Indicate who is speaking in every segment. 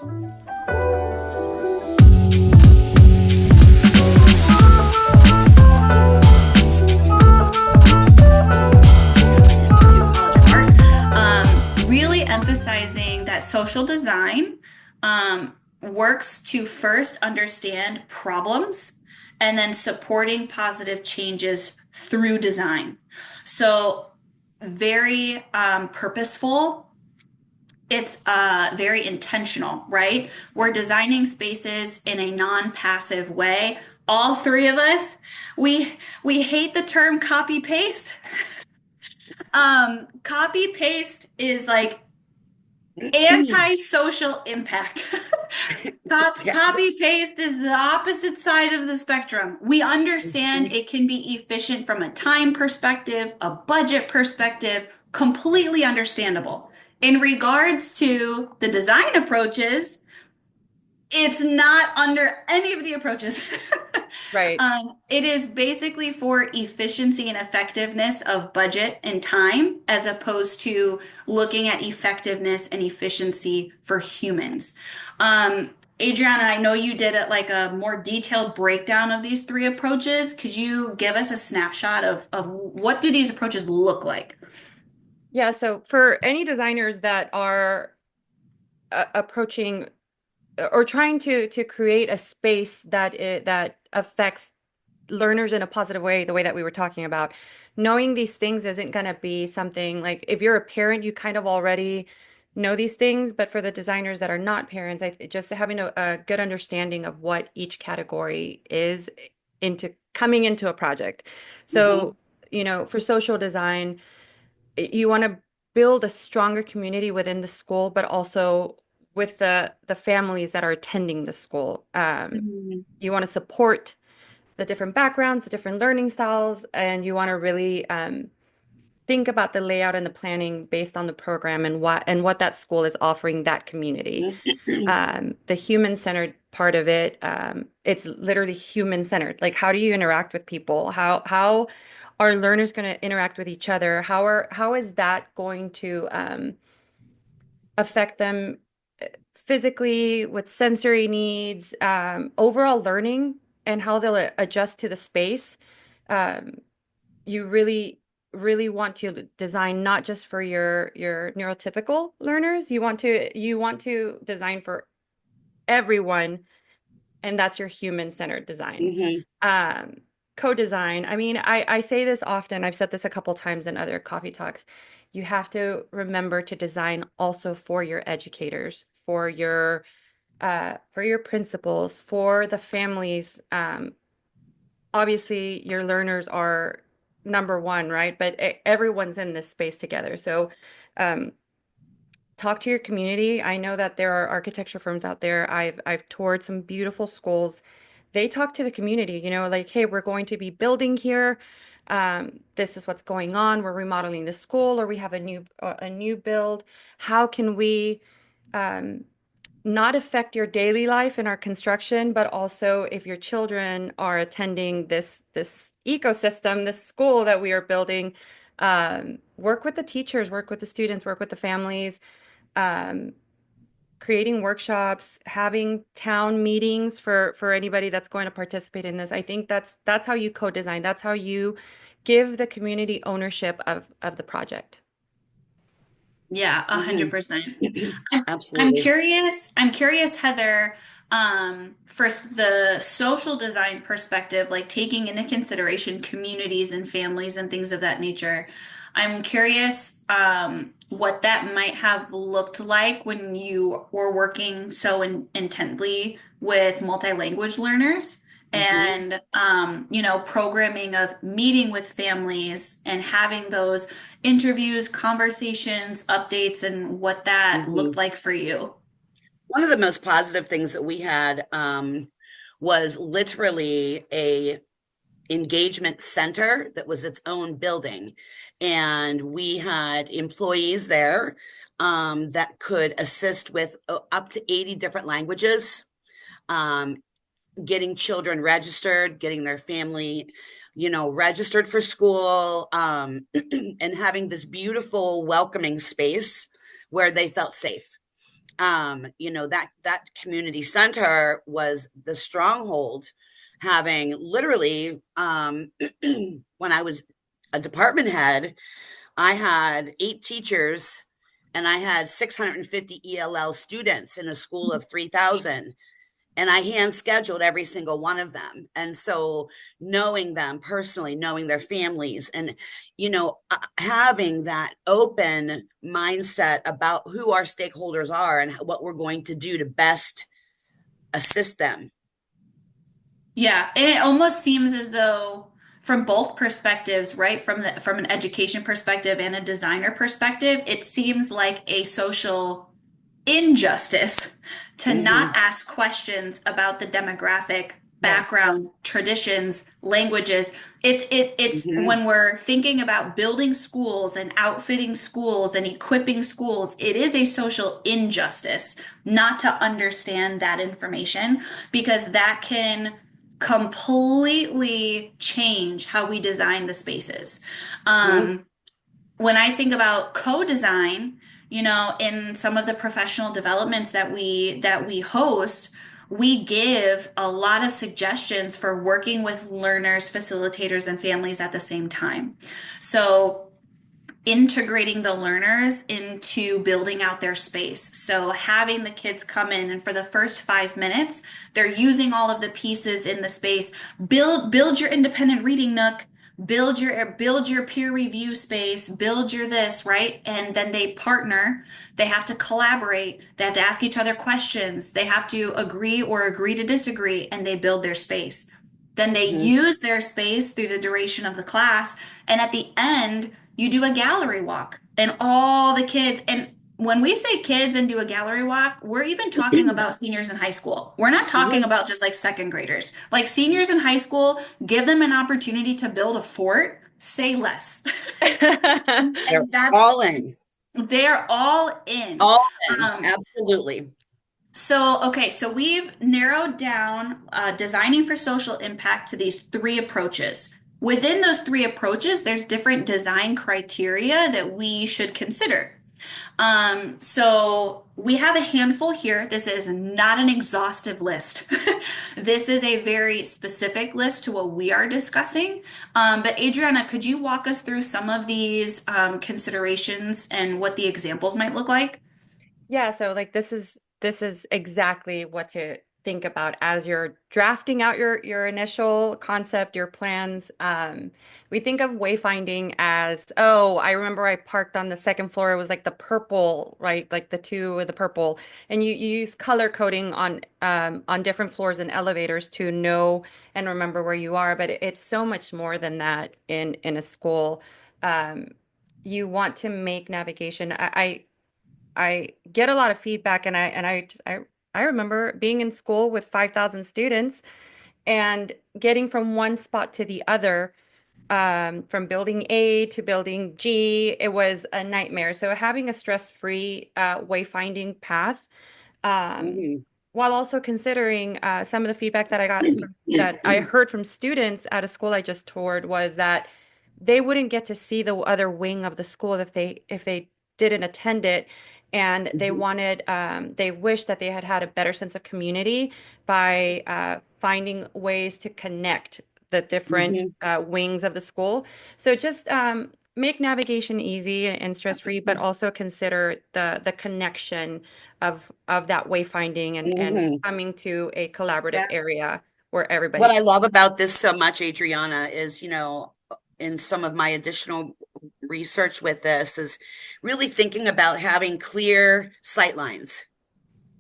Speaker 1: Really emphasizing that social design works to first understand problems and then supporting positive changes through design. So, very purposeful. It's very intentional, right? We're designing spaces in a non-passive way. All three of us, we hate the term copy paste. Copy paste is like anti-social impact. Copy
Speaker 2: Yes.
Speaker 1: paste is the opposite side of the spectrum. We understand
Speaker 2: Mhm.
Speaker 1: it can be efficient from a time perspective, a budget perspective, completely understandable. In regards to the design approaches, it's not under any of the approaches.
Speaker 3: Right.
Speaker 1: It is basically for efficiency and effectiveness of budget and time, as opposed to looking at effectiveness and efficiency for humans. Adriana, I know you did it like a more detailed breakdown of these three approaches. Could you give us a snapshot of what do these approaches look like?
Speaker 3: Yeah, so for any designers that are approaching or trying to create a space that affects learners in a positive way, the way that we were talking about, knowing these things isn't going to be something like if you're a parent, you kind of already know these things, but for the designers that are not parents, just having a good understanding of what each category is into coming into a project.
Speaker 2: Mhm.
Speaker 3: So, for social design, you want to build a stronger community within the school, but also with the families that are attending the school.
Speaker 1: Mhm.
Speaker 3: You want to support the different backgrounds, the different learning styles, and you want to really think about the layout and the planning based on the program and what that school is offering that community. The human-centered part of it, it's literally human-centered. Like, how do you interact with people? How are learners going to interact with each other? How is that going to affect them physically with sensory needs, overall learning, and how they'll adjust to the space? Um, you really want to design not just for your neurotypical learners. You want to design for everyone, and that's your human-centered design.
Speaker 2: Mhm.
Speaker 3: Um, Co-design. I mean, I say this often. I've said this a couple times in other coffee talks. You have to remember to design also for your educators, for your principals, for the families. Obviously, your learners are number one, right? But everyone's in this space together. So, um, talk to your community. I know that there are architecture firms out there. I've toured some beautiful schools. They talk to the community, like, hey, we're going to be building here. This is what's going on. We're remodeling the school, or we have a new build. How can we um, not affect your daily life in our construction, but also if your children are attending this ecosystem, this school that we are building, work with the teachers, work with the students, work with the families, um, creating workshops, having town meetings for anybody that's going to participate in this. I think that's how you co-design. That's how you give the community ownership of the project.
Speaker 1: Yeah, a hundred
Speaker 2: Mhm.
Speaker 1: percent. I'm
Speaker 2: Absolutely.
Speaker 1: curious. I'm curious, Heather, for the social design perspective, like taking into consideration communities and families and things of that nature. I'm curious, what that might have looked like when you were working so intently with multi-language learners
Speaker 2: Mhm.
Speaker 1: and, programming of meeting with families and having those interviews, conversations, updates, and what that looked
Speaker 2: Mhm.
Speaker 1: like for you.
Speaker 2: One of the most positive things that we had was literally a engagement center that was its own building, and we had employees there that could assist with up to 80 different languages, um, getting children registered, getting their family, registered for school, and having this beautiful welcoming space where they felt safe. that community center was the stronghold, having literally, when I was a department head, I had 8 teachers and I had 650 ELL students in a school of 3,000, and I hand scheduled every single one of them. And so knowing them personally, knowing their families, and having that open mindset about who our stakeholders are and what we're going to do to best assist them.
Speaker 1: Yeah, and it almost seems as though from both perspectives, right? From an education perspective and a designer perspective, it seems like a social injustice to
Speaker 2: Mm-hmm,
Speaker 1: not ask questions about the demographic
Speaker 3: Yes.
Speaker 1: background, traditions, languages. It's
Speaker 2: mm-hmm,
Speaker 1: when we're thinking about building schools and outfitting schools and equipping schools, it is a social injustice not to understand that information because that can completely change how we design the spaces.
Speaker 2: mm-hmm,
Speaker 1: Um, when I think about co-design, in some of the professional developments that we host, we give a lot of suggestions for working with learners, facilitators, and families at the same time. So integrating the learners into building out their space. So having the kids come in and for the first 5 minutes, they're using all of the pieces in the space. Build your independent reading nook, build your peer review space, build your this, right? And then they partner. They have to collaborate. They have to ask each other questions. They have to agree to disagree, and they build their space. Then they
Speaker 2: mm-hmm.
Speaker 1: use their space through the duration of the class. And at the end, you do a gallery walk. And all the kids, and when we say kids and do a gallery walk, we're even talking about seniors in high school. We're not talking
Speaker 2: Mm-hmm.
Speaker 1: about just like second graders. Like seniors in high school, give them an opportunity to build a fort, say less.
Speaker 2: They're
Speaker 1: And that's,
Speaker 2: all in,
Speaker 1: they're all in.
Speaker 2: all in,
Speaker 1: Um,
Speaker 2: absolutely.
Speaker 1: so we've narrowed down designing for social impact to these three approaches. Within those three approaches, there's different design criteria that we should consider. So we have a handful here. This is not an exhaustive list. This is a very specific list to what we are discussing. But Adriana, could you walk us through some of these considerations and what the examples might look like?
Speaker 3: Yeah, so like this is exactly what to think about as you're drafting out your initial concept, your plans. We think of wayfinding as, oh, I remember I parked on the second floor. It was like the purple, right? Like the two with the purple. And you use color coding on different floors and elevators to know and remember where you are. But it's so much more than that in a school. Um, you want to make navigation. I get a lot of feedback, and I remember being in school with 5,000 students and getting from one spot to the other, from building A to building G. It was a nightmare. So having a stress-free wayfinding path, um,
Speaker 2: Mm-hmm.
Speaker 3: while also considering some of the feedback that that I heard from students at a school I just toured, was that they wouldn't get to see the other wing of the school if they didn't attend it, and they wish that they had had a better sense of community by finding ways to connect the different
Speaker 2: Mm-hmm.
Speaker 3: wings of the school. So just make navigation easy and stress-free, but also consider the connection of that wayfinding and
Speaker 2: Mm-hmm.
Speaker 3: coming to a collaborative area where
Speaker 2: What
Speaker 3: everybody.
Speaker 2: I love about this so much, Adriana, is, in some of my additional research with this, is really thinking about having clear sight lines,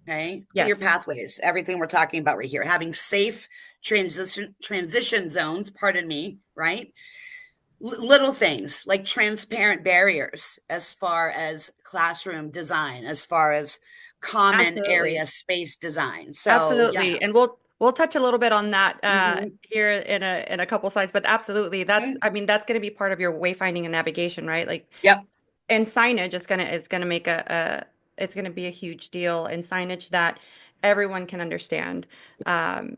Speaker 2: okay? Clear
Speaker 3: Yes,
Speaker 2: pathways, everything we're talking about right here, having safe transition zones, pardon me, right? Little things like transparent barriers as far as classroom design, as far as common
Speaker 3: absolutely.
Speaker 2: area space design. So, yeah.
Speaker 3: Absolutely. And we'll touch a little bit on that
Speaker 2: Hmm.
Speaker 3: here in a couple slides, but absolutely I mean that's going to be part of your wayfinding and navigation, right? Like,
Speaker 2: Yep.
Speaker 3: and signage is gonna make it's gonna be a huge deal, and signage that everyone can understand.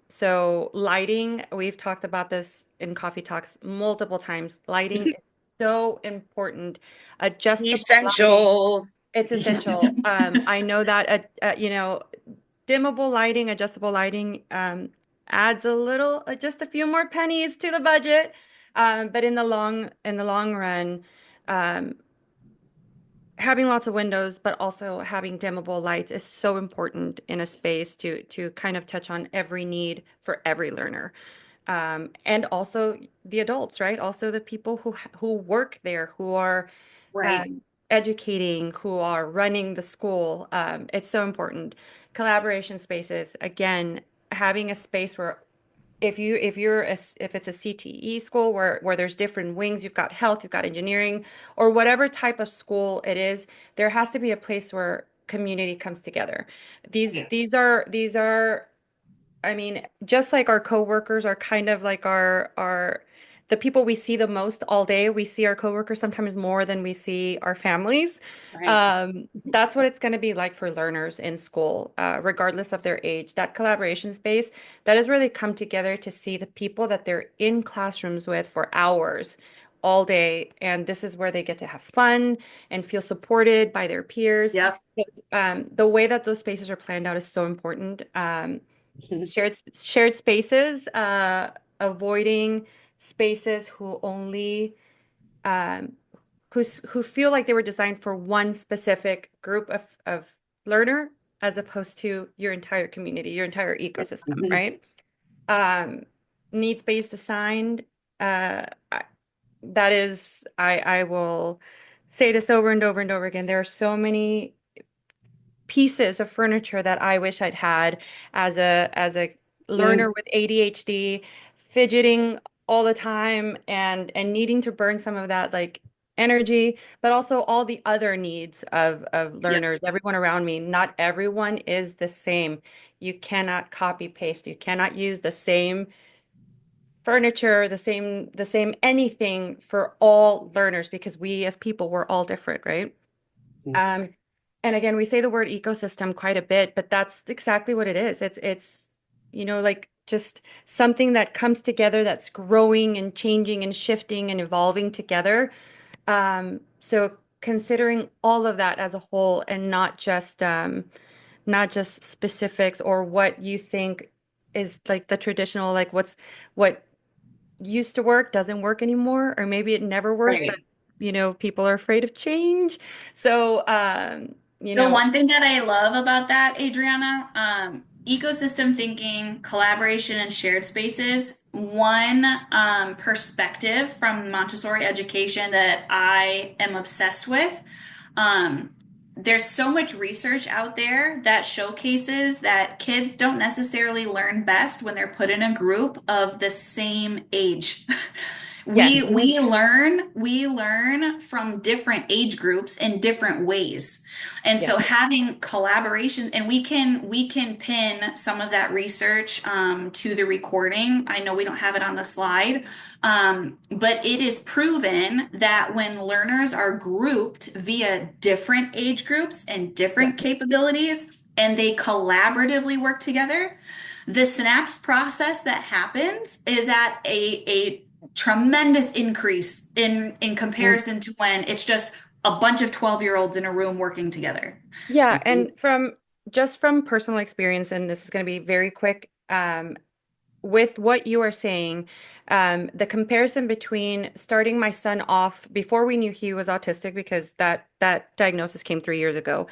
Speaker 3: So lighting, we've talked about this in coffee talks multiple times. Lighting is so important. Adjustable lighting.
Speaker 2: Essential.
Speaker 3: It's essential. I know that dimmable lighting, adjustable lighting adds a little, just a few more pennies to the budget. But in the long run, um, having lots of windows, but also having dimmable lights is so important in a space to kind of touch on every need for every learner. And also the adults, right? Also the people who work there, who are
Speaker 1: Right.
Speaker 3: um, educating, who are running the school. It's so important. Collaboration spaces, again, having a space where if it's a CTE school where there's different wings, you've got health, you've got engineering, or whatever type of school it is, there has to be a place where community comes together. These are I mean, just like our coworkers are kind of like our the people we see the most all day. We see our coworkers sometimes more than we see our families.
Speaker 2: Right.
Speaker 3: That's what it's going to be like for learners in school, regardless of their age. That collaboration space, that is where they come together to see the people that they're in classrooms with for hours all day, and this is where they get to have fun and feel supported by their peers.
Speaker 1: Yep.
Speaker 3: The way that those spaces are planned out is so important. Shared spaces, avoiding spaces who only um, who feel like they were designed for one specific group of learner as opposed to your entire community, your entire ecosystem, right? Um, Needs-based assigned, I, that is, I will say this over and over and over again. There are so many pieces of furniture that I wish I'd had as a learner
Speaker 2: Mm,
Speaker 3: with ADHD, fidgeting all the time and needing to burn some of that like energy, but also all the other needs of
Speaker 1: Yep.
Speaker 3: learners, everyone around me. Not everyone is the same. You cannot copy paste. You cannot use the same furniture, the same anything for all learners because we as people, we're all different, right?
Speaker 2: mm,
Speaker 3: Um, and again, we say the word ecosystem quite a bit, but that's exactly what it is. Like just something that comes together that's growing and changing and shifting and evolving together. So considering all of that as a whole and not just specifics or what you think is like the traditional, like what used to work doesn't work anymore, or maybe it never worked, but
Speaker 1: Right.
Speaker 3: people are afraid of change. So,
Speaker 1: The one thing that I love about that, Adriana, ecosystem thinking, collaboration, and shared spaces, one perspective from Montessori education that I am obsessed with. Um, there's so much research out there that showcases that kids don't necessarily learn best when they're put in a group of the same age. We
Speaker 3: yes,
Speaker 2: mhm,
Speaker 1: we learn from different age groups in different ways. And
Speaker 3: yes,
Speaker 1: so having collaboration, and we can pin some of that research to the recording. I know we don't have it on the slide, but it is proven that when learners are grouped via different age groups and different
Speaker 2: yes,
Speaker 1: capabilities, and they collaboratively work together, the synapse process that happens is at a tremendous increase in
Speaker 2: mm,
Speaker 1: comparison to when it's just a bunch of 12-year-olds in a room working together.
Speaker 3: yeah.
Speaker 2: mhm,
Speaker 3: And from personal experience, and this is going to be very quick, with what you are saying, the comparison between starting my son off before we knew he was autistic, because that diagnosis came 3 years ago,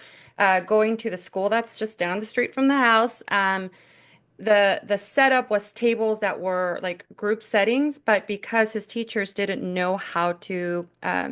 Speaker 3: going to the school that's just down the street from the house. The setup was tables that were like group settings, but because his teachers didn't know how to,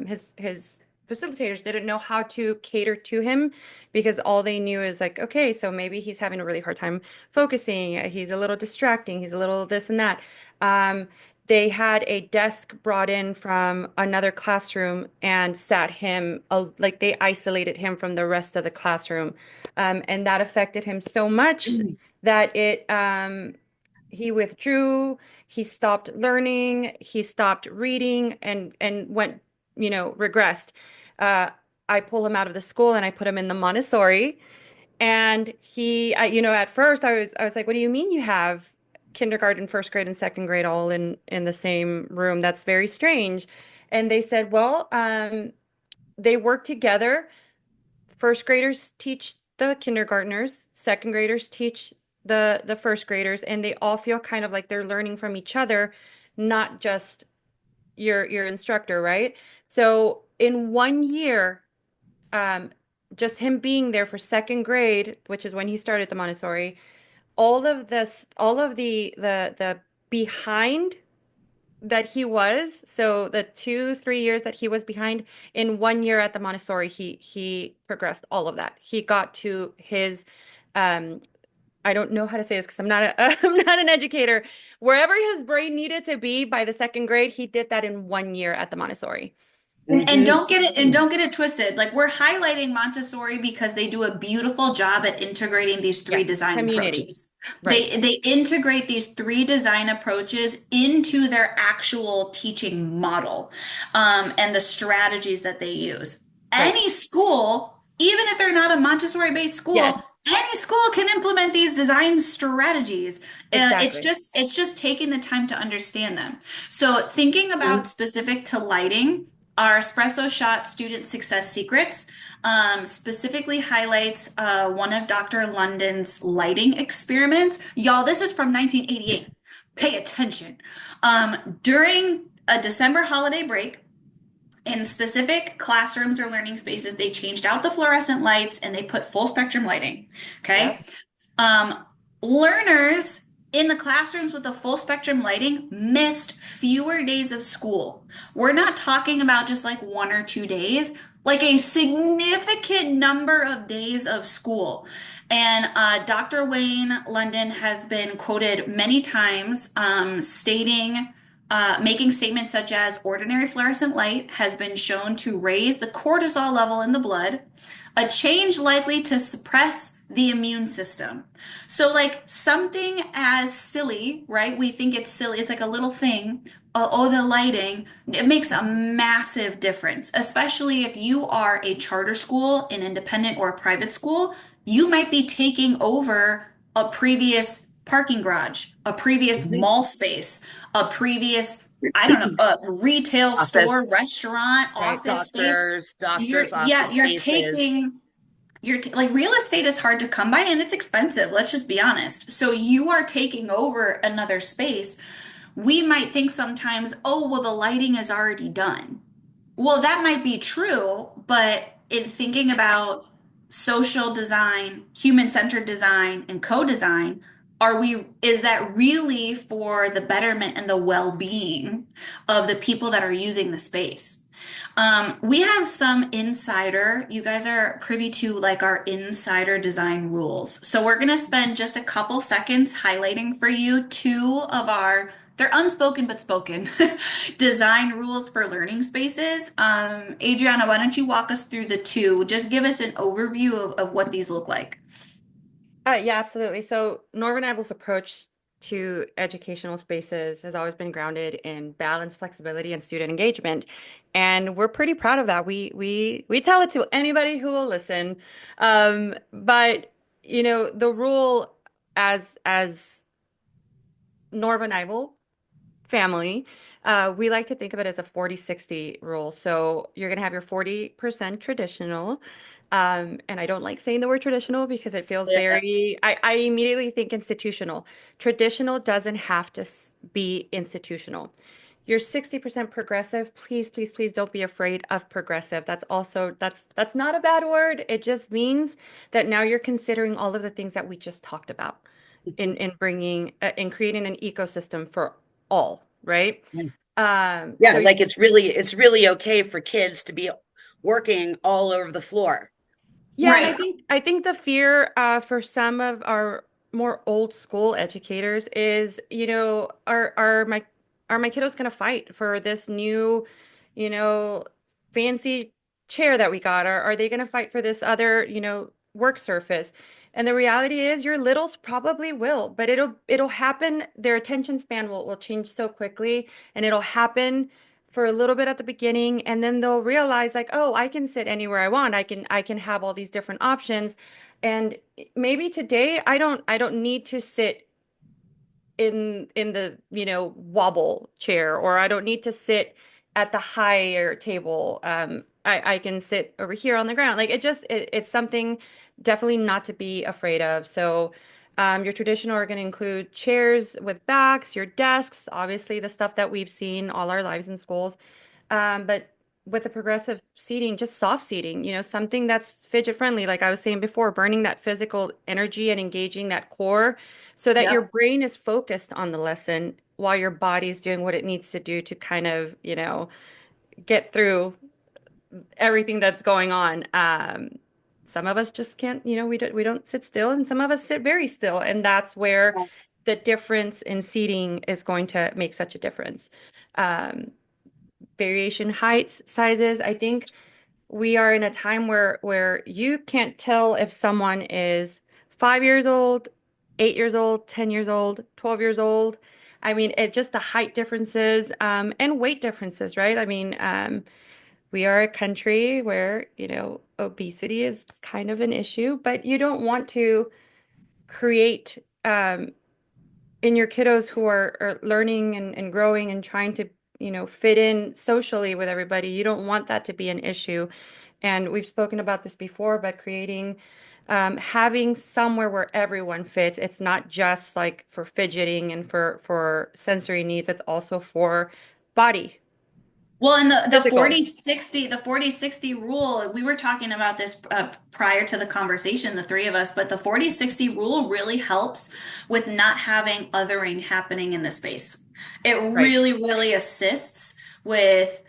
Speaker 3: his facilitators didn't know how to cater to him because all they knew is like, okay, so maybe he's having a really hard time focusing, he's a little distracting, he's a little this and that. Um, they had a desk brought in from another classroom and sat him, like they isolated him from the rest of the classroom. And that affected him so much
Speaker 2: mm,
Speaker 3: that he withdrew, he stopped learning, he stopped reading and went, regressed. Uh, I pull him out of the school and I put him in the Montessori. And at first I was like, what do you mean you have kindergarten, first grade, and second grade all in the same room? That's very strange. And they said, well, they work together first graders teach the kindergartners, second graders teach the first graders, and they all feel kind of like they're learning from each other, not just your instructor, right? So in 1 year, um, just him being there for second grade, which is when he started the Montessori, all of this, all of the behind that he was, so the 2, 3 years that he was behind, in 1 year at the Montessori, he progressed all of that. He got to his um I don't know how to say this because I'm not I'm not an educator. Wherever his brain needed to be by the second grade, he did that in 1 year at the Montessori.
Speaker 1: And
Speaker 2: Mhm.
Speaker 1: don't get it twisted. Like we're highlighting Montessori because they do a beautiful job at integrating these three
Speaker 3: Yes,
Speaker 1: design
Speaker 3: community.
Speaker 1: approaches.
Speaker 3: Right,
Speaker 1: They integrate these three design approaches into their actual teaching model, and the strategies that they use.
Speaker 3: right.
Speaker 1: Any school, even if they're not a Montessori-based school,
Speaker 3: Yes,
Speaker 1: any school can implement these design strategies.
Speaker 3: exactly.
Speaker 1: It's just taking the time to understand them. So thinking about
Speaker 2: Mhm.
Speaker 1: specific to lighting. Our espresso shot student success secrets specifically highlights one of Dr. London's lighting experiments. Y'all, this is from 1988. Pay attention. During a December holiday break, in specific classrooms or learning spaces, they changed out the fluorescent lights and they put full spectrum lighting. Okay.
Speaker 3: Yep.
Speaker 1: Um, Learners in the classrooms with the full spectrum lighting missed fewer days of school. We're not talking about just like 1 or 2 days, like a significant number of days of school. And Dr. Wayne London has been quoted many times making statements such as ordinary fluorescent light has been shown to raise the cortisol level in the blood, a change likely to suppress the immune system. So, like something as silly, right? We think it's silly, it's like a little thing. Oh, the lighting, it makes a massive difference, especially if you are a charter school, an independent or a private school. You might be taking over a previous parking garage, a previous
Speaker 2: Mhm.
Speaker 1: mall space, a previous, I don't know, a retail store,
Speaker 2: Office,
Speaker 1: restaurant,
Speaker 3: Right.
Speaker 1: office space.
Speaker 2: doctors' office
Speaker 1: You're
Speaker 2: spaces.
Speaker 1: taking like real estate is hard to come by and it's expensive. Let's just be honest. So you are taking over another space. We might think sometimes, oh, well, the lighting is already done. Well, that might be true, but in thinking about social design, human-centered design, and co-design, is that really for the betterment and the well-being of the people that are using the space? We have some insider, you guys are privy to like our insider design rules. So we're going to spend just a couple seconds highlighting for you two of our, they're unspoken but spoken, design rules for learning spaces. Adriana, why don't you walk us through the two? Just give us an overview of what these look like.
Speaker 3: Yeah, absolutely. So Northern Apple's approach to educational spaces has always been grounded in balance, flexibility, and student engagement. And we're pretty proud of that. We tell it to anybody who will listen. But the rule as Northern Apple family, we like to think of it as a 40/60 rule. So you're going to have your 40% traditional. And I don't like saying the word traditional because it feels
Speaker 2: Yeah.
Speaker 3: I immediately think institutional. Traditional doesn't have to be institutional. You're 60% progressive. Please, please, please don't be afraid of progressive. That's not a bad word. It just means that now you're considering all of the things that we just talked about in bringing in creating an ecosystem for all, right?
Speaker 2: Yeah,
Speaker 3: So
Speaker 2: like it's really okay for kids to be working all over the floor.
Speaker 3: yeah, and
Speaker 1: Right.
Speaker 3: I think the fear for some of our more old school educators is, are my kiddos gonna fight for this new, fancy chair that we got? Are they gonna fight for this other, work surface? And the reality is your littles probably will, but it'll happen. Their attention span will change so quickly, and it'll happen for a little bit at the beginning, and then they'll realize like, oh, I can sit anywhere I want. I can have all these different options. And maybe today I don't need to sit in the, wobble chair, or I don't need to sit at the higher table. I can sit over here on the ground. Like it's something definitely not to be afraid of. So your traditional are going to include chairs with backs, your desks, obviously the stuff that we've seen all our lives in schools. But with the progressive seating, just soft seating, something that's fidget friendly, like I was saying before, burning that physical energy and engaging that core so that your
Speaker 1: Yep.
Speaker 3: brain is focused on the lesson while your body's doing what it needs to do to kind of, get through everything that's going on. Some of us just can't, we don't sit still, and some of us sit very still, and that's where the difference in seating is going to make such a difference. Um, Variation heights, sizes. I think we are in a time where you can't tell if someone is 5 years old, 8 years old, 10 years old, 12 years old. I mean, it just the height differences, and weight differences, right? I mean, we are a country where, obesity is kind of an issue, but you don't want to create in your kiddos who are learning and growing and trying to, fit in socially with everybody. You don't want that to be an issue. And we've spoken about this before, but creating, having somewhere where everyone fits. It's not just like for fidgeting and for sensory needs. It's also for body,
Speaker 1: Well, and the
Speaker 3: physical.
Speaker 1: 40-60 rule, we were talking about this prior to the conversation, the three of us, but the 40-60 rule really helps with not having othering happening in the space. It
Speaker 3: Right.
Speaker 1: really, really assists with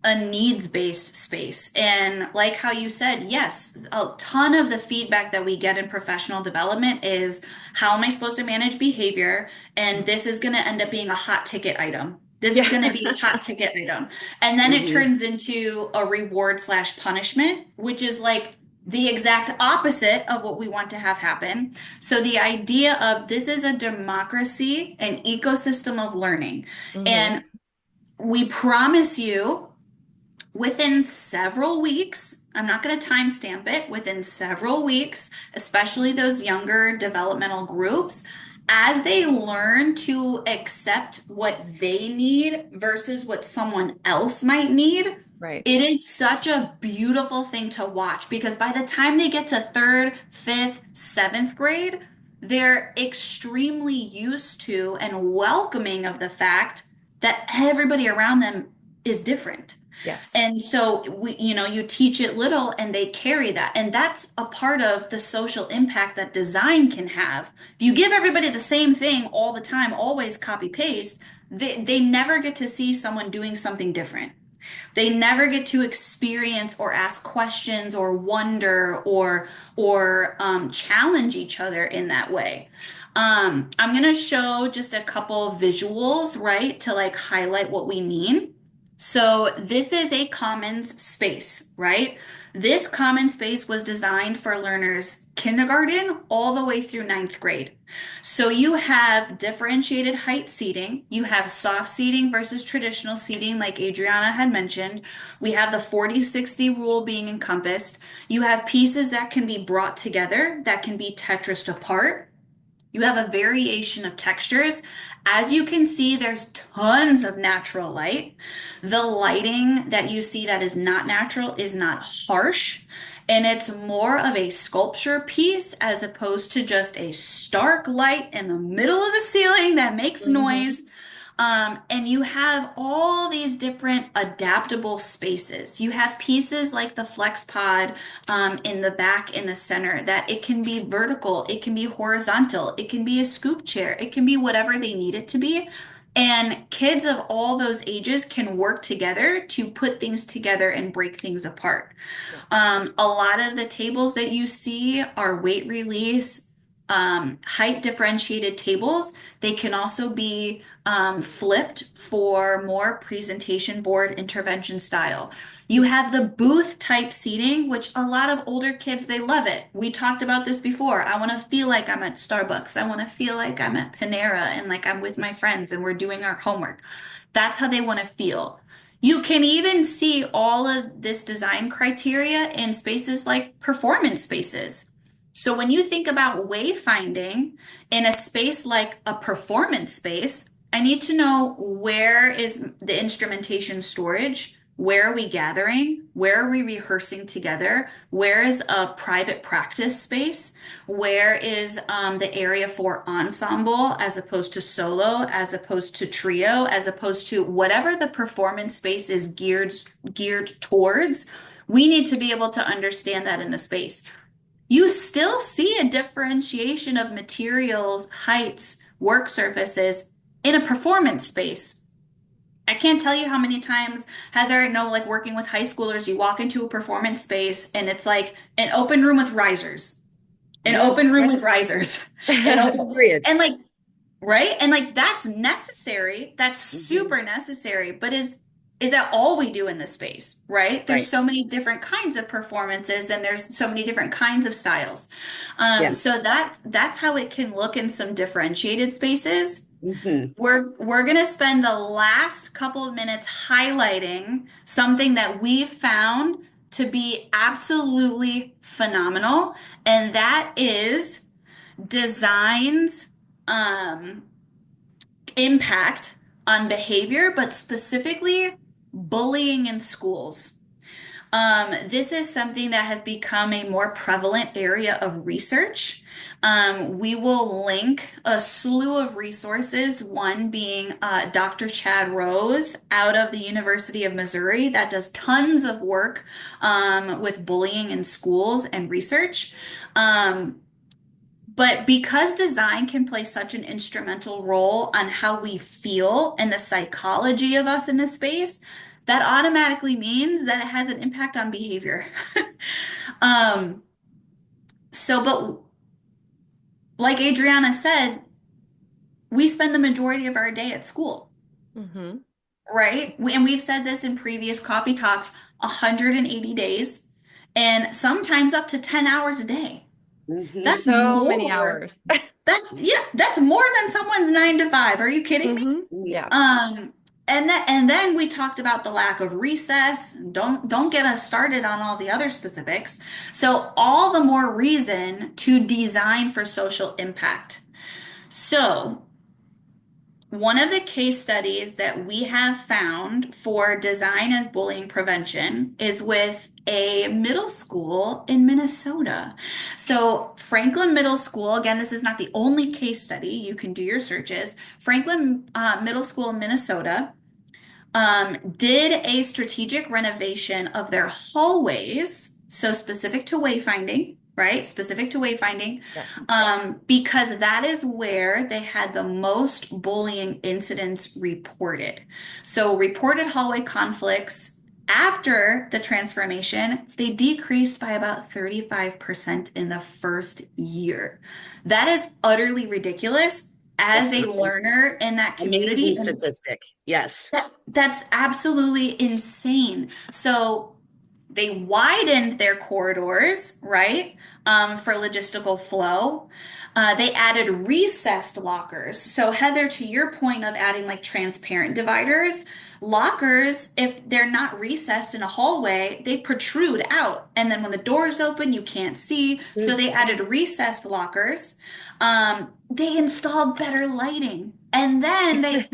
Speaker 1: a needs-based space. And like how you said, yes, a ton of the feedback that we get in professional development is how am I supposed to manage behavior? And this is going to end up being a hot ticket item. This is
Speaker 3: Yeah.
Speaker 1: going to be a hot ticket item. And then it
Speaker 2: Hmm.
Speaker 1: turns into a reward slash punishment, which is like the exact opposite of what we want to have happen. So the idea of this is a democracy, an ecosystem of learning.
Speaker 3: Hmm.
Speaker 1: And we promise you within several weeks, I'm not going to timestamp it, within several weeks, especially those younger developmental groups, as they learn to accept what they need versus what someone else might need,
Speaker 3: Right.
Speaker 1: it is such a beautiful thing to watch because by the time they get to third, fifth, seventh grade, they're extremely used to and welcoming of the fact that everybody around them is different.
Speaker 3: Yes.
Speaker 1: And so you teach it little and they carry that. And that's a part of the social impact that design can have. If you give everybody the same thing all the time, always copy paste, they never get to see someone doing something different. They never get to experience or ask questions or wonder or challenge each other in that way. I'm gonna show just a couple visuals, right, to like highlight what we mean. So this is a commons space, right? This common space was designed for learners kindergarten all the way through ninth grade. So you have differentiated height seating. You have soft seating versus traditional seating, like Adriana had mentioned. We have the 40-60 rule being encompassed. You have pieces that can be brought together, that can be Tetrised apart. You have a variation of textures. As you can see, there's tons of natural light. The lighting that you see that is not natural is not harsh, and it's more of a sculpture piece as opposed to just a stark light in the middle of the ceiling that makes
Speaker 3: Hmm.
Speaker 1: noise. And you have all these different adaptable spaces. You have pieces like the flex pod in the back in the center that it can be vertical, it can be horizontal, it can be a scoop chair, it can be whatever they need it to be. And kids of all those ages can work together to put things together and break things apart.
Speaker 3: Yeah.
Speaker 1: A lot of the tables that you see are weight release, height differentiated tables. They can also be flipped for more presentation board intervention style. You have the booth type seating, which a lot of older kids, they love it. We talked about this before. I want to feel like I'm at Starbucks. I want to feel like I'm at Panera and like I'm with my friends and we're doing our homework. That's how they want to feel. You can even see all of this design criteria in spaces like performance spaces. So when you think about wayfinding in a space like a performance space, I need to know where is the instrumentation storage? Where are we gathering? Where are we rehearsing together? Where is a private practice space? Where is the area for ensemble as opposed to solo, as opposed to trio, as opposed to whatever the performance space is geared towards? We need to be able to understand that in the space. You still see a differentiation of materials, heights, work surfaces in a performance space. I can't tell you how many times, Heather, I know like working with high schoolers, you walk into a performance space and it's like an open room with risers, an
Speaker 2: Yeah,
Speaker 1: open room with risers, an open,
Speaker 2: agreed.
Speaker 1: and like, right? And like that's necessary. That's
Speaker 2: Hmm.
Speaker 1: super necessary. But is that all we do in this space, right? There's
Speaker 2: Right.
Speaker 1: so many different kinds of performances and there's so many different kinds of styles.
Speaker 2: Yeah.
Speaker 1: So that's how it can look in some differentiated spaces.
Speaker 2: Hmm.
Speaker 1: We're gonna spend the last couple of minutes highlighting something that we found to be absolutely phenomenal, and that is design's um, impact on behavior, but specifically bullying in schools. This is something that has become a more prevalent area of research. We will link a slew of resources, one being Dr. Chad Rose out of the University of Missouri that does tons of work with bullying in schools and research. Um, but because design can play such an instrumental role on how we feel and the psychology of us in a space, that automatically means that it has an impact on behavior. Um, but like Adriana said, we spend the majority of our day at school,
Speaker 3: Hmm.
Speaker 1: right? And we've said this in previous coffee talks, 180 days, and sometimes up to 10 hours a day.
Speaker 2: Hmm.
Speaker 1: That's
Speaker 3: So many
Speaker 1: more.
Speaker 3: hours.
Speaker 1: That's more than someone's 9 to 5. Are you kidding me?
Speaker 3: Hmm. Yeah.
Speaker 1: Um, and then we talked about the lack of recess. Don't get us started on all the other specifics. So all the more reason to design for social impact. So one of the case studies that we have found for design as bullying prevention is with a middle school in Minnesota. So, Franklin Middle School, again, this is not the only case study. You can do your searches. Franklin Middle School in Minnesota did a strategic renovation of their hallways, so specific to wayfinding, right? Specific to wayfinding,
Speaker 3: Yes.
Speaker 1: because that is where they had the most bullying incidents reported. So, reported hallway conflicts after the transformation, they decreased by about 35% in the first year. That is utterly ridiculous as
Speaker 2: That's
Speaker 1: a
Speaker 2: an
Speaker 1: learner in that
Speaker 2: amazing
Speaker 1: community. And
Speaker 2: statistic. Yes.
Speaker 1: that's absolutely insane. So they widened their corridors, right, for logistical flow. They added recessed lockers. So, Heather, to your point of adding like transparent dividers, lockers, if they're not recessed in a hallway, they protrude out. And then when the doors open, you can't see. So, they added recessed lockers. They installed better lighting. And then they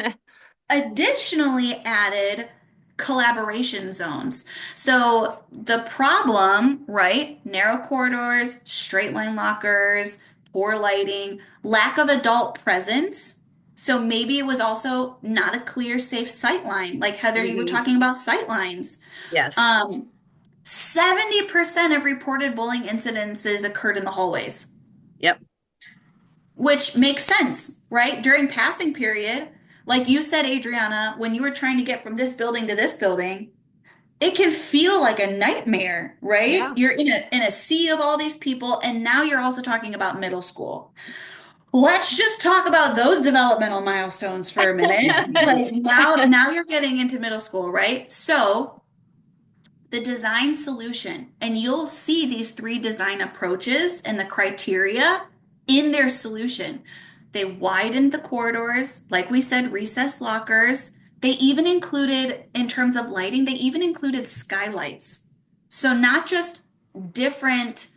Speaker 1: additionally added collaboration zones. So the problem, right? Narrow corridors, straight line lockers, poor lighting, lack of adult presence. So maybe it was also not a clear, safe sight line. Like Heather, you were
Speaker 2: Hmm.
Speaker 1: talking about sight lines.
Speaker 2: Yes.
Speaker 1: Um, 70% of reported bullying incidences occurred in the hallways,
Speaker 2: Yep.
Speaker 1: which makes sense, right? During passing period, like you said, Adriana, when you were trying to get from this building to this building, it can feel like a nightmare, right?
Speaker 3: Yeah.
Speaker 1: You're in a sea of all these people, and now you're also talking about middle school. Let's just talk about those developmental milestones for a minute. Like now you're getting into middle school, right? So the design solution, and you'll see these three design approaches and the criteria in their solution. They widened the corridors, like we said, recessed lockers. They even included, in terms of lighting, they even included skylights. So not just different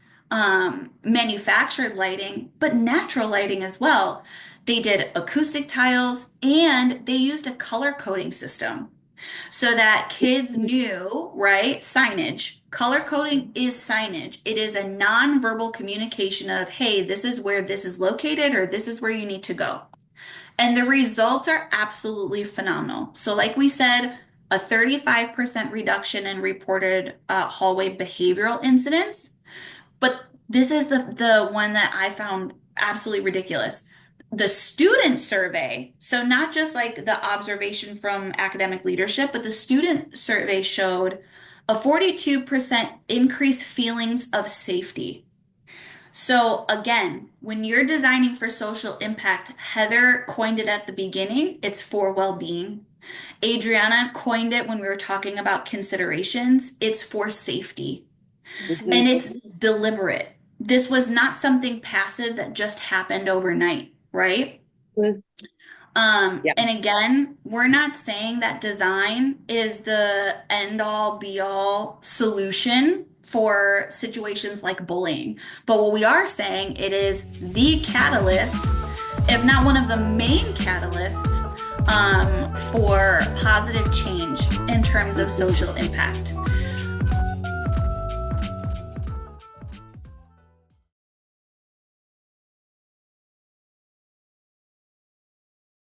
Speaker 1: manufactured lighting, but natural lighting as well. They did acoustic tiles and they used a color coding system. so that kids knew, right? Signage. Color coding is signage. It is a nonverbal communication of, hey, this is where this is located, or this is where you need to go. And the results are absolutely phenomenal. So, like we said, a 35% reduction in reported hallway behavioral incidents. But this is the one that I found absolutely ridiculous. The student survey, so not just like the observation from academic leadership, but the student survey showed a 42% increased feelings of safety. So again, when you're designing for social impact, Heather coined it at the beginning, it's for well-being. Adriana coined it when we were talking about considerations, it's for safety. And
Speaker 2: Mhm.
Speaker 1: it's deliberate. This was not something passive that just happened overnight, right?
Speaker 2: Yeah.
Speaker 1: And again, we're not saying that design is the end all be all solution for situations like bullying. But what we are saying, it is the catalyst, if not one of the main catalysts, for positive change in terms of social impact.